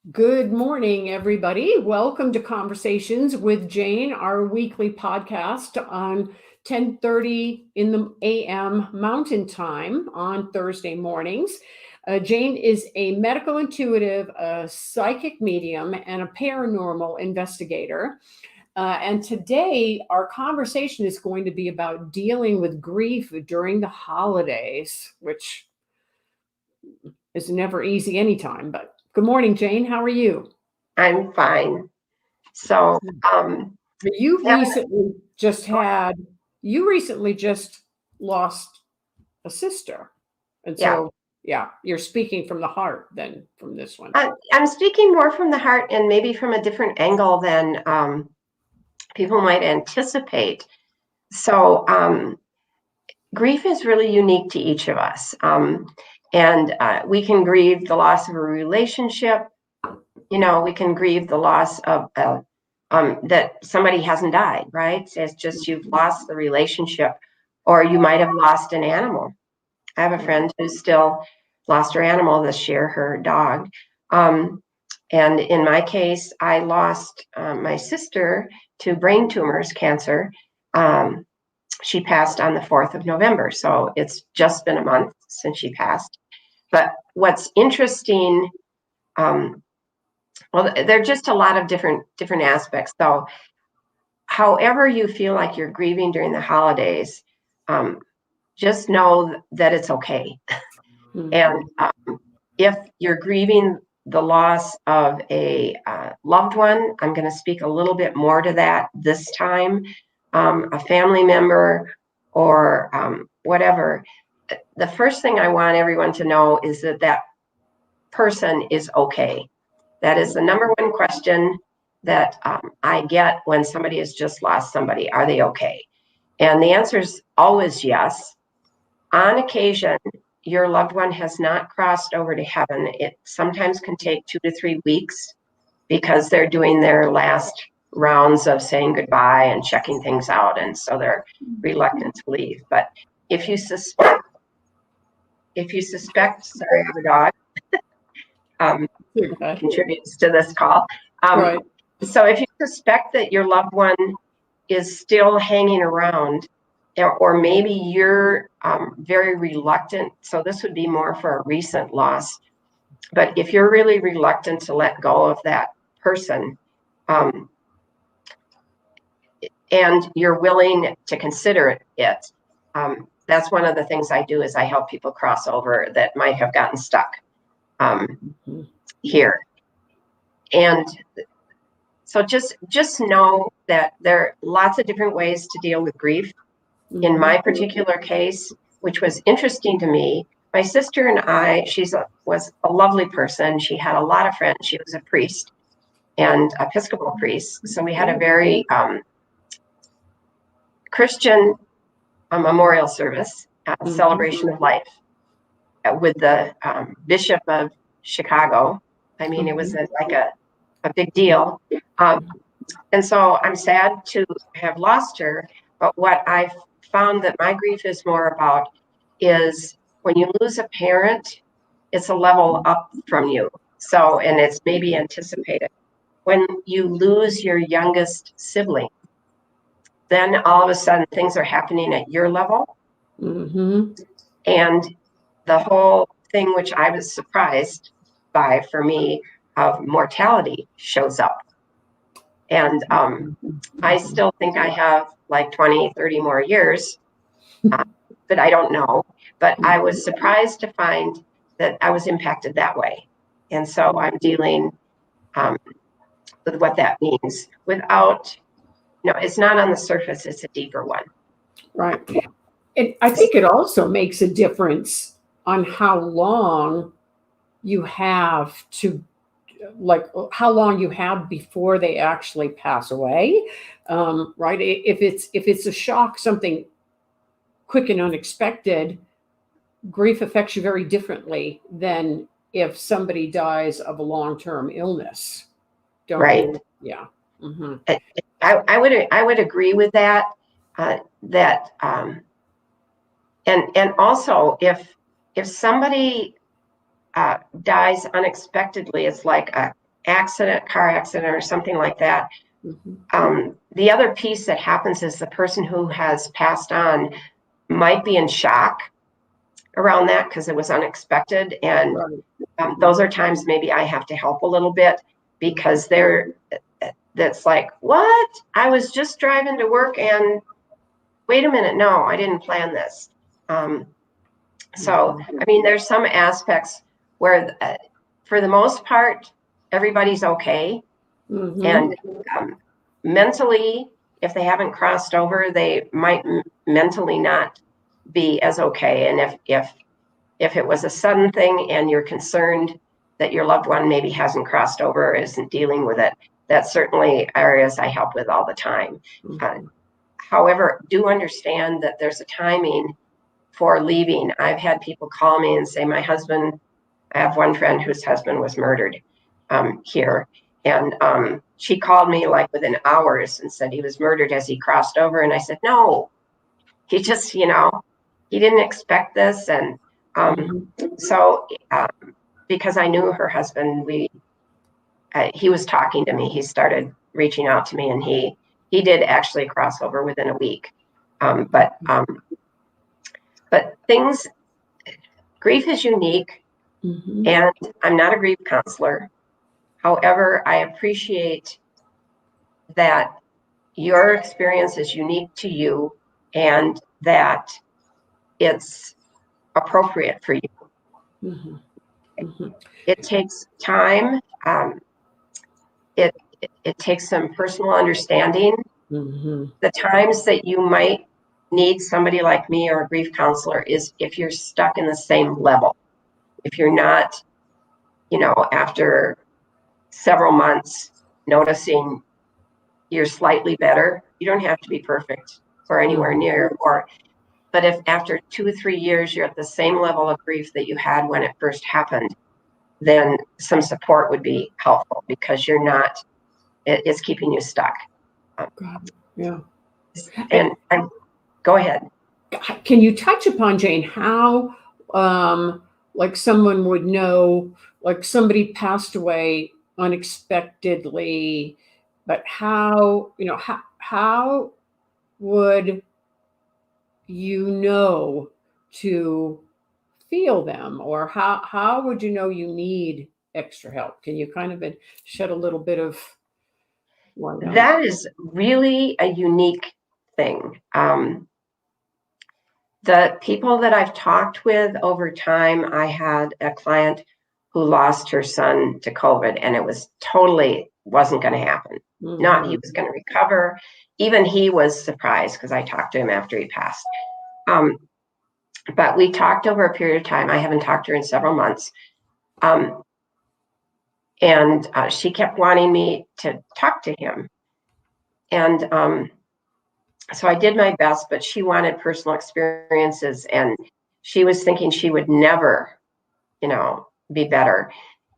Good morning, everybody. Welcome to Conversations with Jane, our weekly podcast on 10:30 in the a.m. Mountain Time on Thursday mornings. Jane is a medical intuitive, a psychic medium, and a paranormal investigator. And today, our conversation is going to be about dealing with grief during the holidays, which is never easy anytime. But good morning, Jane. How are you? I'm fine. So, um, You yeah, recently just had, you recently just lost a sister. And yeah. so, yeah, you're speaking from the heart than from this one. I'm speaking more from the heart and maybe from a different angle than people might anticipate. So, grief is really unique to each of us. And we can grieve the loss of a relationship. We can grieve the loss of that somebody hasn't died, right? It's just you've lost the relationship, or you might have lost an animal. I have a friend who's still lost her animal this year, her dog. And in my case, I lost my sister to brain tumors, cancer. Um, she passed on the 4th of November. So it's just been a month since she passed. But what's interesting, um, well, there are just a lot of different aspects. So however you feel like you're grieving during the holidays, um, just know that it's okay. And if you're grieving the loss of a loved one, I'm going to speak a little bit more to that this time, a family member or whatever. The first thing I want everyone to know is that that person is okay. That is the number one question that I get when somebody has just lost somebody. Are they okay? And the answer is always yes. On occasion, your loved one has not crossed over to heaven. It sometimes can take 2 to 3 weeks because they're doing their last rounds of saying goodbye and checking things out. And so they're reluctant to leave. But if you suspect, sorry, I have a dog, Okay. contributes to this call. Um, Right. so if you suspect that your loved one is still hanging around, or maybe you're very reluctant, so this would be more for a recent loss, but if you're really reluctant to let go of that person, um, and you're willing to consider it, that's one of the things I do is I help people cross over that might have gotten stuck here. And so just know that there are lots of different ways to deal with grief. In my particular case, which was interesting to me, my sister and I, was a lovely person. She had a lot of friends. She was a priest and Episcopal priest. So we had a very Christian memorial service, celebration of life with the Bishop of Chicago. I mean, it was like a big deal. And so I'm sad to have lost her. But what I found that my grief is more about is when you lose a parent, it's a level up from you. So, and it's maybe anticipated. When you lose your youngest sibling, then all of a sudden things are happening at your level. And the whole thing, which I was surprised by for me, of mortality shows up. And I still think I have like 20, 30 more years, but I don't know. But I was surprised to find that I was impacted that way. And so I'm dealing with what that means without, it's not on the surface, it's a deeper one. Right. And I think it also makes a difference on how long you have to, like, how long you have before they actually pass away. Right. If it's a shock, something quick and unexpected, grief affects you very differently than if somebody dies of a long-term illness. Don't Right. you? Yeah. I would agree with that. And also if somebody dies unexpectedly, it's like car accident or something like that, Mhm. the other piece that happens is the person who has passed on might be in shock around that because it was unexpected. And Right. those are times maybe I have to help a little bit because that's like, what? I was just driving to work and wait a minute, no, I didn't plan this. So, I mean, there's some aspects where, for the most part, everybody's okay. Mhm. And mentally, if they haven't crossed over, they might mentally not be as okay. And if it was a sudden thing and you're concerned that your loved one maybe hasn't crossed over or isn't dealing with it, that's certainly areas I help with all the time. However, do understand that there's a timing for leaving. I've had people call me and say, I have one friend whose husband was murdered here. And she called me like within hours and said he was murdered as he crossed over. And I said, no, he just, he didn't expect this. And so because I knew her husband, he was talking to me. He started reaching out to me, and he did actually cross over within a week. But grief is unique, and I'm not a grief counselor. However, I appreciate that your experience is unique to you and that it's appropriate for you. It takes time. It takes some personal understanding. The times that you might need somebody like me or a grief counselor is if you're stuck in the same level. If you're not, after several months noticing you're slightly better, you don't have to be perfect or anywhere near, but if after 2 or 3 years you're at the same level of grief that you had when it first happened, then some support would be helpful because it's keeping you stuck. Yeah. And go ahead. Can you touch upon, Jane, how like someone would know, like somebody passed away unexpectedly, but how, how would you know to feel them, or how would you know you need extra help? Can you kind of shed a little bit of light on That is really a unique thing. The people that I've talked with over time, I had a client who lost her son to COVID, and it was totally wasn't going to happen. Not he was going to recover. Even he was surprised because I talked to him after he passed. But we talked over a period of time. I haven't talked to her in several months. And she kept wanting me to talk to him. And so I did my best, but she wanted personal experiences, and she was thinking she would never, be better.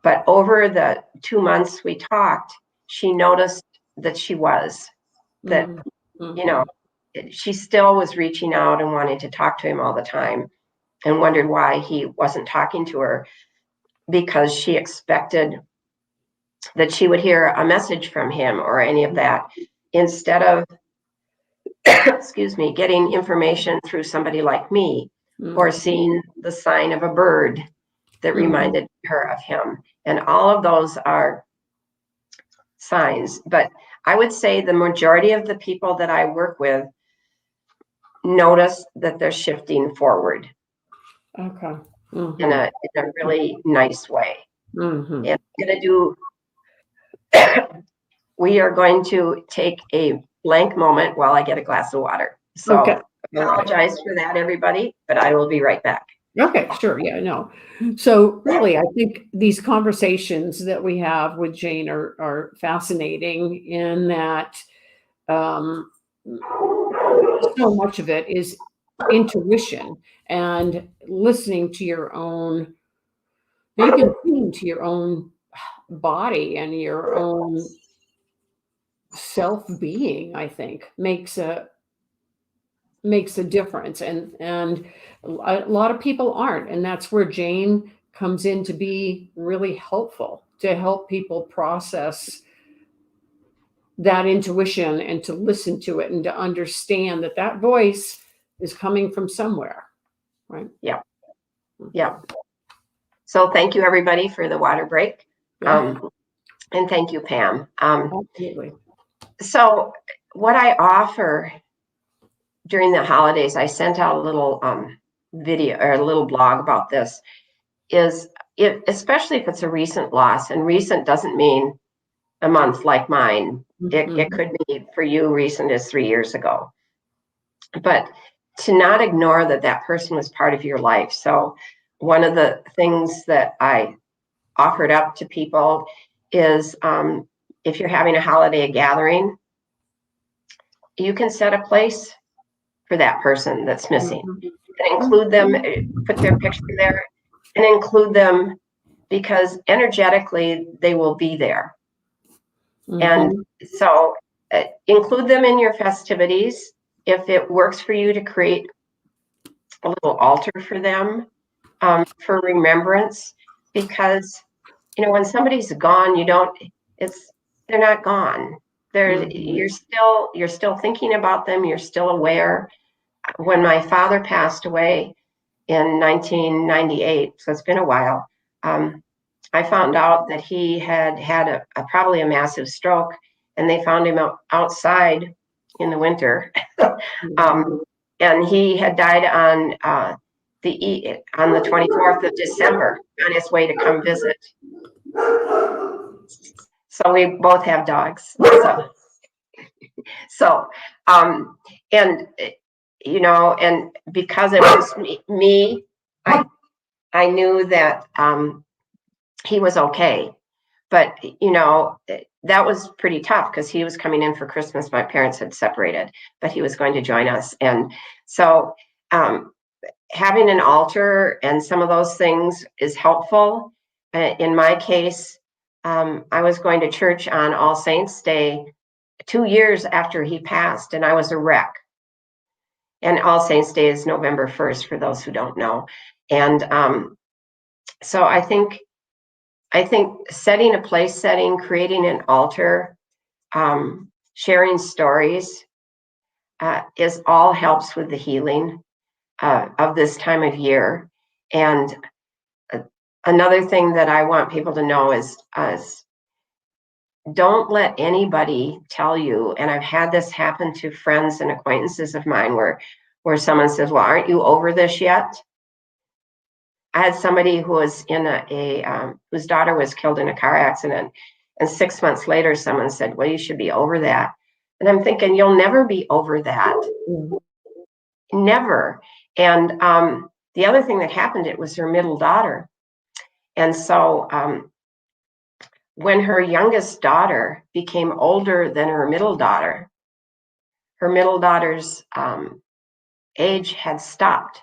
But over the 2 months we talked, she noticed that she still was reaching out and wanting to talk to him all the time, and wondered why he wasn't talking to her, because she expected that she would hear a message from him or any of that, instead of excuse me, getting information through somebody like me, or seeing the sign of a bird that reminded her of him. And all of those are signs. But I would say the majority of the people that I work with notice that they're shifting forward. Okay. In a really nice way. And we are going to take a blank moment while I get a glass of water. So I apologize for that, everybody, but I will be right back. Okay, sure. Yeah, no. So really, I think these conversations that we have with Jane are fascinating in that so much of it is intuition and listening to your own, being attuned to your own body and your own self-being, I think makes a difference. And a lot of people aren't, and that's where Jane comes in to be really helpful. to help people process that intuition and to listen to it and to understand that that voice is coming from somewhere, right? Yeah. Yeah. So thank you, everybody, for the water break. Yeah. And thank you, Pam. Absolutely. So what I offer during the holidays, I sent out a little video or a little blog about this, is especially if it's a recent loss, and recent doesn't mean a month like mine. It could be for you, recent is 3 years ago. But to not ignore that that person was part of your life. So one of the things that I offered up to people is if you're having a holiday gathering, you can set a place for that person that's missing and include them, put their picture there and include them, because energetically they will be there. And so include them in your festivities. If it works for you to create a little altar for them, for remembrance, because when somebody's gone, they're not gone. You're still thinking about them. You're still aware. When my father passed away in 1998, so it's been a while, I found out that he had had probably a massive stroke, and they found him outside in the winter. And he had died on the 24th of December on his way to come visit. So we both have dogs. And because it was me, I knew that he was okay. But, that was pretty tough because he was coming in for Christmas. My parents had separated, but he was going to join us. And so having an altar and some of those things is helpful. In my case, I was going to church on All Saints Day 2 years after he passed, and I was a wreck. And All Saints Day is November 1st, for those who don't know. And so I think setting a place setting, creating an altar, sharing stories is all helps with the healing of this time of year. And another thing that I want people to know is don't let anybody tell you, and I've had this happen to friends and acquaintances of mine where someone says, well, aren't you over this yet? I had somebody who was in whose daughter was killed in a car accident. And 6 months later, someone said, well, you should be over that. And I'm thinking, you'll never be over that. Never. And the other thing that happened, it was her middle daughter. And so when her youngest daughter became older than her middle daughter's age had stopped.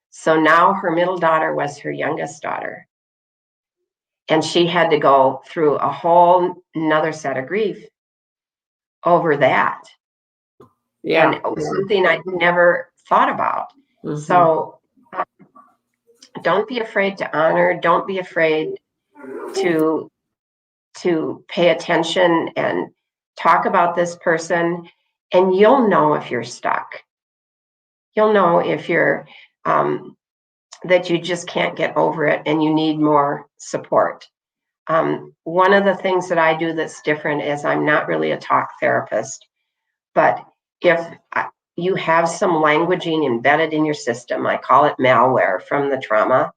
So now her middle daughter was her youngest daughter. And she had to go through a whole nother set of grief over that. Yeah. And it was something I'd never thought about. So don't be afraid to honor. Don't be afraid to pay attention and talk about this person. And you'll know if you're stuck. You'll know if you're that you just can't get over it and you need more support. One of the things that I do that's different is I'm not really a talk therapist, but if you have some languaging embedded in your system, I call it malware from the trauma,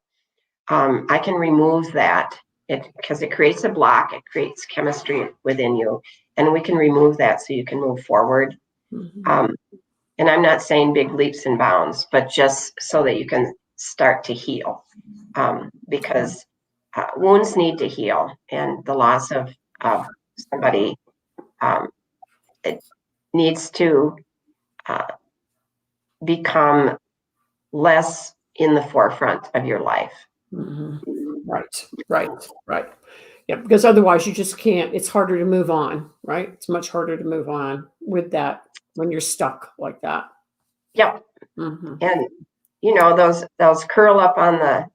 I can remove that because it creates a block, it creates chemistry within you, and we can remove that so you can move forward. And I'm not saying big leaps and bounds, but just so that you can start to heal, because wounds need to heal, and the loss of somebody, it needs to become less in the forefront of your life. Right. Yeah, because otherwise you just can't. It's harder to move on, right? It's much harder to move on with that when you're stuck like that. Yep. And those curl up on the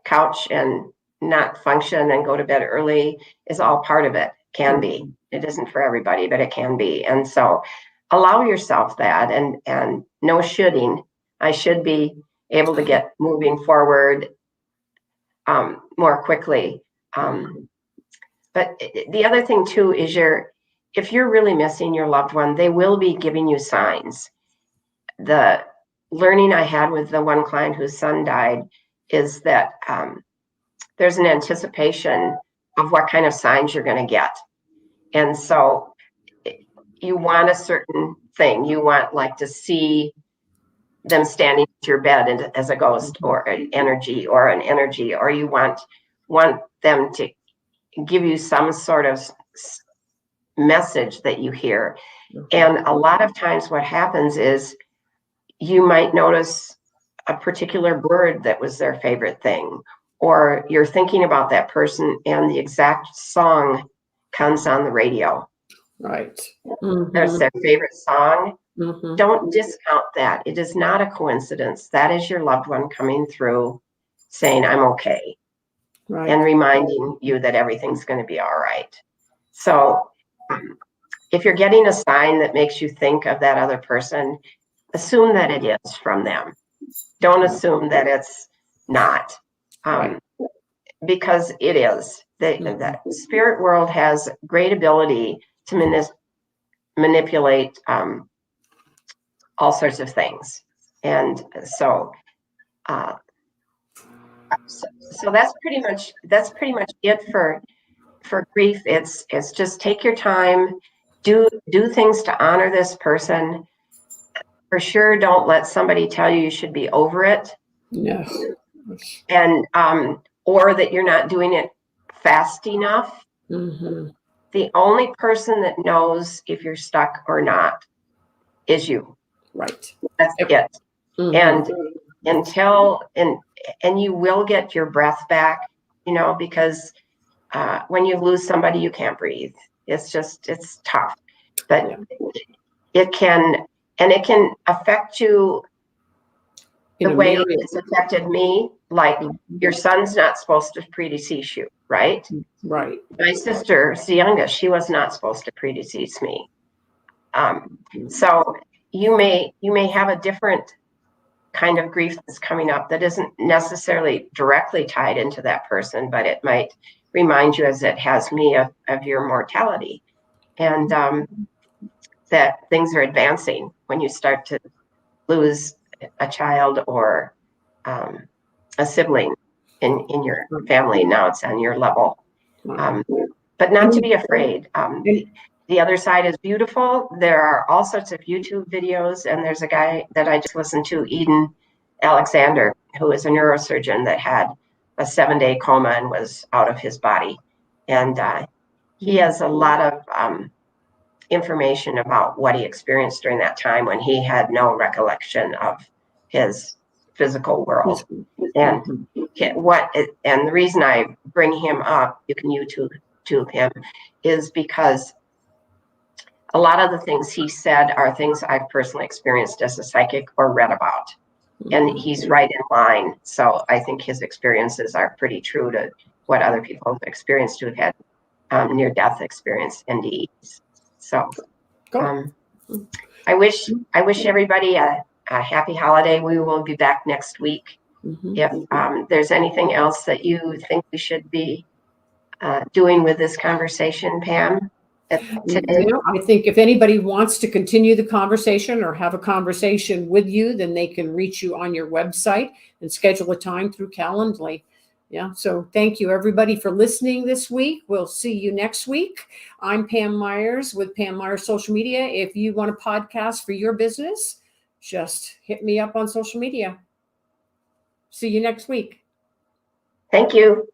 couch and not function and go to bed early is all part of it. Can be. It isn't for everybody, but it can be. And so allow yourself that, and no shoulding. I should be able to get moving forward more quickly. But the other thing too is if you're really missing your loved one, they will be giving you signs. The learning I had with the one client whose son died is that there's an anticipation of what kind of signs you're going to get. And so you want a certain thing. You want like to see them standing at your bed as a ghost or an energy, or you want them to give you some sort of message that you hear. And a lot of times what happens is you might notice a particular bird that was their favorite thing, or you're thinking about that person and the exact song comes on the radio. Right. That's their favorite song. Mm-hmm. Don't discount that. It is not a coincidence. That is your loved one coming through saying, I'm okay. Right. And reminding you that everything's going to be all right. So if you're getting a sign that makes you think of that other person, assume that it is from them. Don't assume that it's not, because it is. The spirit world has great ability to manipulate all sorts of things. And so that's pretty much it for grief. It's just take your time, do things to honor this person. For sure, don't let somebody tell you should be over it. No. And or that you're not doing it fast enough. Mm-hmm. The only person that knows if you're stuck or not is you. Right. That's it. Mm-hmm. And you will get your breath back, because when you lose somebody, you can't breathe. It's tough, but it can affect you the way it's affected me. Like your son's not supposed to predecease you, right? Right. My sister, the youngest, she was not supposed to predecease me. So you may have a different kind of grief that's coming up that isn't necessarily directly tied into that person, but it might remind you, as it has me, of your mortality, and that things are advancing when you start to lose a child or a sibling in your family. Now it's on your level, but not to be afraid. The other side is beautiful. There are all sorts of YouTube videos, and there's a guy that I just listened to, Eden Alexander, who is a neurosurgeon that had a 7-day coma and was out of his body. And he has a lot of information about what he experienced during that time when he had no recollection of his physical world. And and the reason I bring him up, you can YouTube him, is because a lot of the things he said are things I've personally experienced as a psychic or read about. And he's right in line. So I think his experiences are pretty true to what other people have experienced who have had near-death experience, NDEs. So I wish everybody a happy holiday. We will be back next week. Mm-hmm. If there's anything else that you think we should be doing with this conversation, Pam, today? I think if anybody wants to continue the conversation or have a conversation with you, then they can reach you on your website and schedule a time through Calendly. Yeah. So thank you, everybody, for listening this week. We'll see you next week. I'm Pam Myers with Pam Myers Social Media. If you want a podcast for your business, just hit me up on social media. See you next week. Thank you.